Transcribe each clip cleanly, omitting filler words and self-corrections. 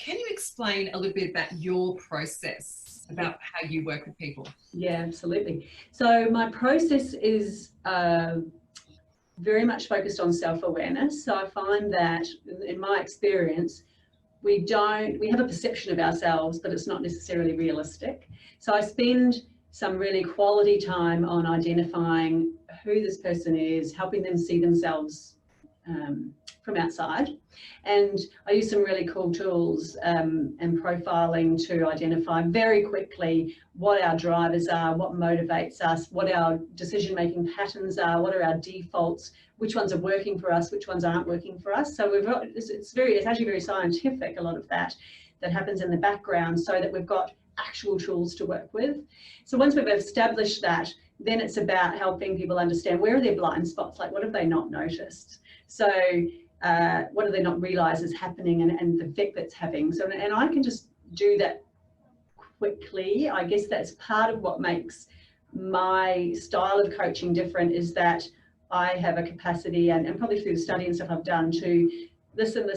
Can you explain a little bit about your process, about how you work with people? Yeah, absolutely. So my process is very much focused on self-awareness. So I find that in my experience, we have a perception of ourselves, but it's not necessarily realistic. So I spend some really quality time on identifying who this person is, helping them see themselves from outside. And I use some really cool tools and profiling to identify very quickly what our drivers are, what motivates us, what our decision-making patterns are, what are our defaults, which ones are working for us, which ones aren't working for us. So it's actually very scientific, a lot of that happens in the background, so that we've got actual tools to work with. So once we've established that, then it's about helping people understand where are their blind spots, like what have they not noticed? So what do they not realize is happening and the effect that's having? So, and I can just do that quickly. I guess that's part of what makes my style of coaching different, is that I have a capacity, and probably through the study and stuff I've done, to listen,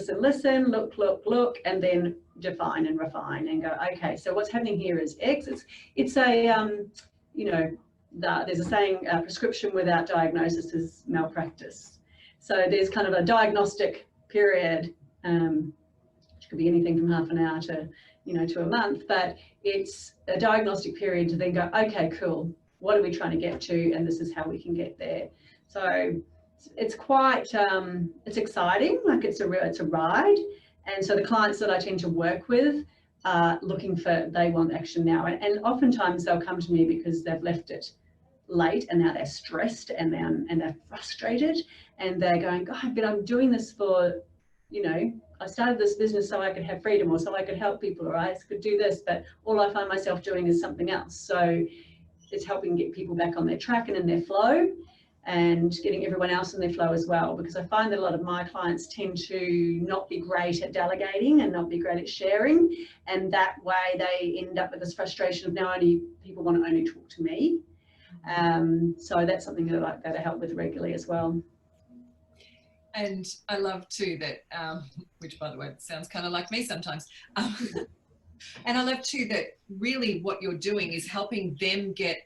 look, and then define and refine and go, okay, so what's happening here is X. It's a, you know, there's a saying, prescription without diagnosis is malpractice. So there's kind of a diagnostic period, which could be anything from half an hour to, to a month, but it's a diagnostic period to then go, okay, cool, what are we trying to get to? And this is how we can get there. So it's quite, it's exciting, like it's a ride. And so the clients that I tend to work with are looking for, they want action now. And oftentimes they'll come to me because they've left it late and now they're stressed and they're frustrated and they're going, God, but I'm doing this for, I started this business so I could have freedom, or so I could help people, or I could do this, but all I find myself doing is something else. So it's helping get people back on their track and in their flow, and getting everyone else in their flow as well, because I find that a lot of my clients tend to not be great at delegating and not be great at sharing, and that way they end up with this frustration of now only people want to only talk to me. So that's something that I go to help with regularly as well. And I love too that, which by the way sounds kind of like me sometimes, and I love too that really what you're doing is helping them get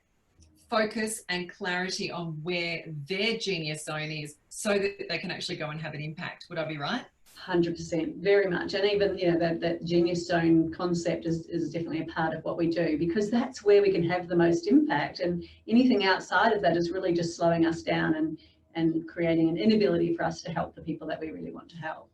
focus and clarity on where their genius zone is, so that they can actually go and have an impact. Would I be right? 100%, very much. And even that genius zone concept is definitely a part of what we do, because that's where we can have the most impact, and anything outside of that is really just slowing us down and creating an inability for us to help the people that we really want to help.